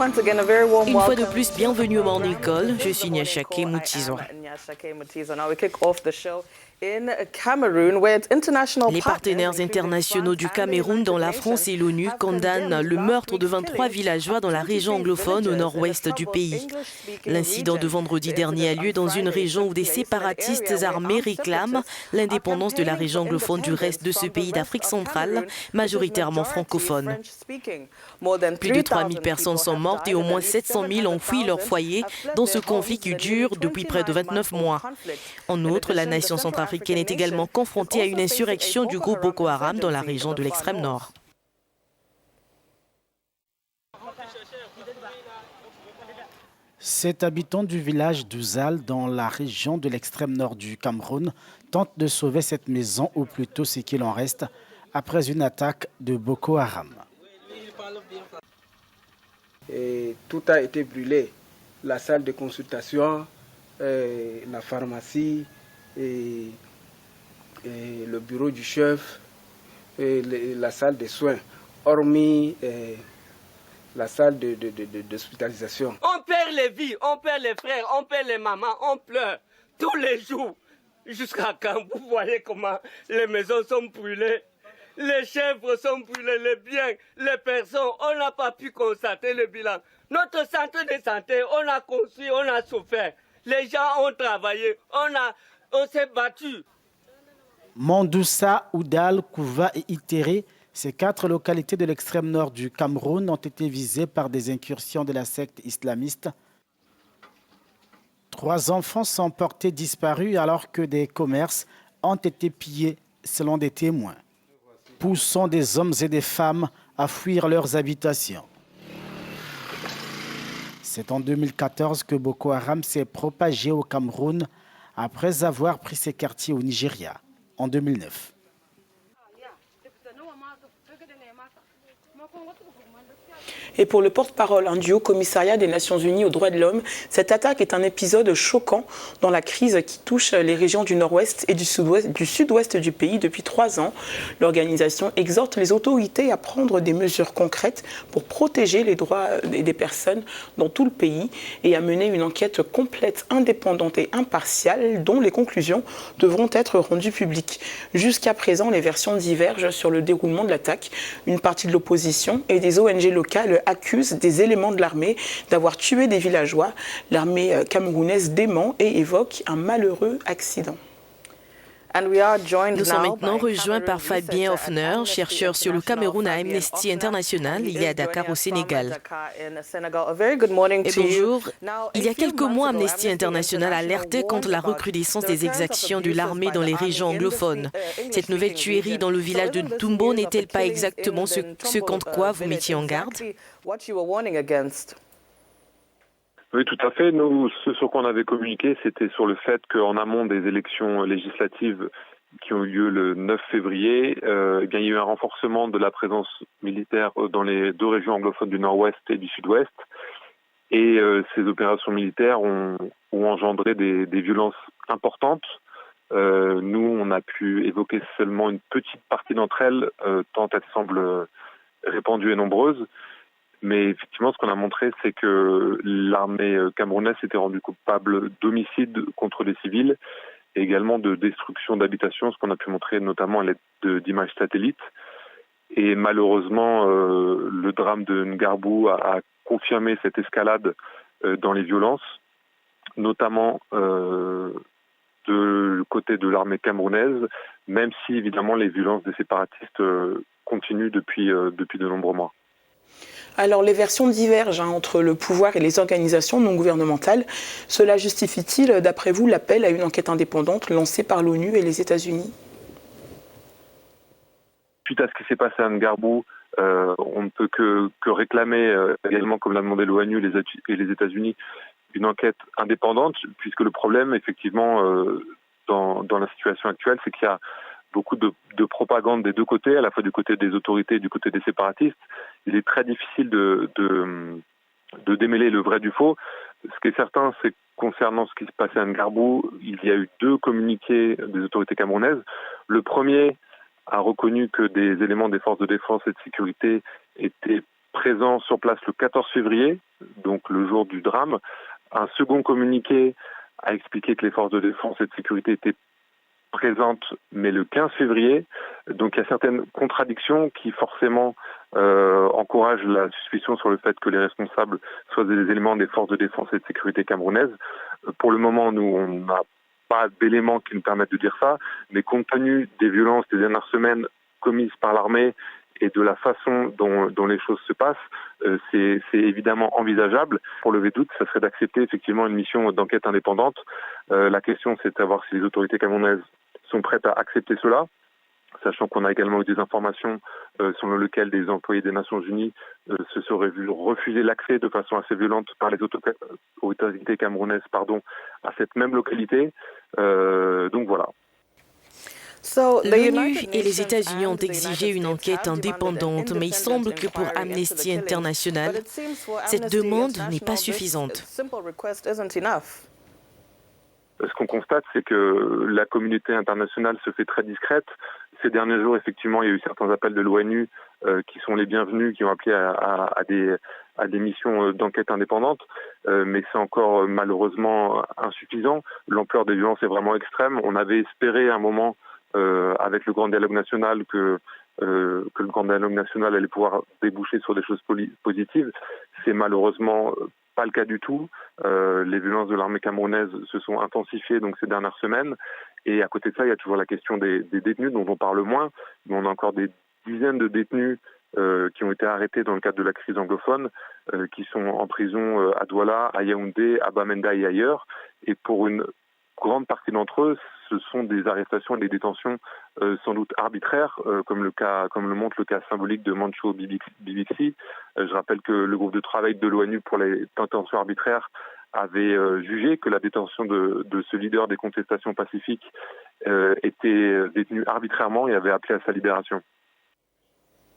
Une fois de plus, bienvenue au Morning Call. Je suis Nyashake Moutizwa. Les partenaires internationaux du Cameroun, dont la France et l'ONU, condamnent le meurtre de 23 villageois dans la région anglophone au nord-ouest du pays. L'incident de vendredi dernier a lieu dans une région où des séparatistes armés réclament l'indépendance de la région anglophone du reste de ce pays d'Afrique centrale, majoritairement francophone. Plus de 3000 personnes sont mortes et au moins 700 000 ont fui leur foyer dans ce conflit qui dure depuis près de 29 mois. En outre, la nation centrafricaine est également confrontée à une insurrection du groupe Boko Haram dans la région de l'extrême nord. Cet habitant du village d'Ouzal, dans la région de l'extrême nord du Cameroun, tente de sauver cette maison, ou plutôt ce qu'il en reste, après une attaque de Boko Haram. Et tout a été brûlé. La salle de consultation, la pharmacie, et le bureau du chef, et la salle de soins, hormis la salle d'hospitalisation. On perd les vies, on perd les frères, on perd les mamans, on pleure tous les jours. Jusqu'à quand vous voyez comment les maisons sont brûlées, les chèvres sont brûlées, les biens, les personnes, on n'a pas pu constater le bilan. Notre centre de santé, on a construit, on a souffert. Les gens ont travaillé, on s'est battu. Mondoussa, Oudal, Kouva et Itéré, ces 4 localités de l'extrême nord du Cameroun ont été visées par des incursions de la secte islamiste. 3 enfants sont portés disparus alors que des commerces ont été pillés selon des témoins, poussant des hommes et des femmes à fuir leurs habitations. C'est en 2014 que Boko Haram s'est propagé au Cameroun après avoir pris ses quartiers au Nigeria en 2009. Et pour le porte-parole du Haut-Commissariat des Nations Unies aux droits de l'homme, cette attaque est un épisode choquant dans la crise qui touche les régions du nord-ouest et du sud-ouest du pays depuis 3 ans. L'organisation exhorte les autorités à prendre des mesures concrètes pour protéger les droits des personnes dans tout le pays et à mener une enquête complète, indépendante et impartiale dont les conclusions devront être rendues publiques. Jusqu'à présent, les versions divergent sur le déroulement de l'attaque. Une partie de l'opposition et des ONG locales accusent des éléments de l'armée d'avoir tué des villageois. L'armée camerounaise dément et évoque un malheureux accident. Nous sommes maintenant rejoints par Fabien Hoffner, chercheur sur le Cameroun à Amnesty International. Il est à Dakar au Sénégal. Et bonjour. Il y a quelques mois, Amnesty International alertait contre la recrudescence des exactions de l'armée dans les régions anglophones. Cette nouvelle tuerie dans le village de Ntumbo n'est-elle pas exactement ce contre quoi vous mettiez en garde? Oui, tout à fait. Nous, ce sur quoi on avait communiqué, c'était sur le fait qu'en amont des élections législatives qui ont eu lieu le 9 février, il y a eu un renforcement de la présence militaire dans les 2 régions anglophones du nord-ouest et du sud-ouest. Et ces opérations militaires ont engendré des violences importantes. Nous, on a pu évoquer seulement une petite partie d'entre elles, tant elles semblent répandues et nombreuses. Mais effectivement, ce qu'on a montré, c'est que l'armée camerounaise s'était rendue coupable d'homicide contre les civils et également de destruction d'habitations, ce qu'on a pu montrer notamment à l'aide d'images satellites. Et malheureusement, le drame de Ngarbou a confirmé cette escalade dans les violences, notamment du côté de l'armée camerounaise, même si évidemment les violences des séparatistes continuent depuis de nombreux mois. Alors, les versions divergent entre le pouvoir et les organisations non gouvernementales. Cela justifie-t-il, d'après vous, l'appel à une enquête indépendante lancée par l'ONU et les États-Unis? Suite à ce qui s'est passé à Ngarbou, on ne peut que réclamer, également comme l'a demandé l'ONU et les États-Unis, une enquête indépendante, puisque le problème, effectivement, dans la situation actuelle, c'est qu'il y a beaucoup de propagande des 2 côtés, à la fois du côté des autorités et du côté des séparatistes. Il est très difficile de démêler le vrai du faux. Ce qui est certain, c'est que concernant ce qui se passait à Ngarbou, il y a eu 2 communiqués des autorités camerounaises. Le premier a reconnu que des éléments des forces de défense et de sécurité étaient présent sur place le 14 février, donc le jour du drame. Un second communiqué a expliqué que les forces de défense et de sécurité étaient présentes, mais le 15 février. Donc il y a certaines contradictions qui forcément encouragent la suspicion sur le fait que les responsables soient des éléments des forces de défense et de sécurité camerounaises. Pour le moment, nous, on n'a pas d'éléments qui nous permettent de dire ça, mais compte tenu des violences des dernières semaines commises par l'armée et de la façon dont les choses se passent, c'est évidemment envisageable. Pour lever doute, ça serait d'accepter effectivement une mission d'enquête indépendante. La question, c'est de savoir si les autorités camerounaises sont prêtes à accepter cela, sachant qu'on a également eu des informations selon lesquelles des employés des Nations Unies se seraient vus refuser l'accès de façon assez violente par les autorités camerounaises à cette même localité. Donc voilà. L'ONU et les États-Unis ont exigé une enquête indépendante, mais il semble que pour Amnesty International, cette demande n'est pas suffisante. Ce qu'on constate, c'est que la communauté internationale se fait très discrète. Ces derniers jours, effectivement, il y a eu certains appels de l'ONU qui sont les bienvenus, qui ont appelé à des missions d'enquête indépendantes, mais c'est encore malheureusement insuffisant. L'ampleur des violences est vraiment extrême. On avait espéré à un moment, avec le Grand Dialogue National, que le Grand Dialogue National allait pouvoir déboucher sur des choses positives. C'est malheureusement pas le cas du tout. Les violences de l'armée camerounaise se sont intensifiées donc ces dernières semaines. Et à côté de ça, il y a toujours la question des détenus dont on parle moins. Mais on a encore des dizaines de détenus qui ont été arrêtés dans le cadre de la crise anglophone, qui sont en prison à Douala, à Yaoundé, à Bamenda et ailleurs. Et pour une grande partie d'entre eux, ce sont des arrestations et des détentions sans doute arbitraires, comme le montre le cas symbolique de Mancho Bibixi. Je rappelle que le groupe de travail de l'ONU pour les détentions arbitraires avait jugé que la détention de ce leader des contestations pacifiques était détenu arbitrairement et avait appelé à sa libération.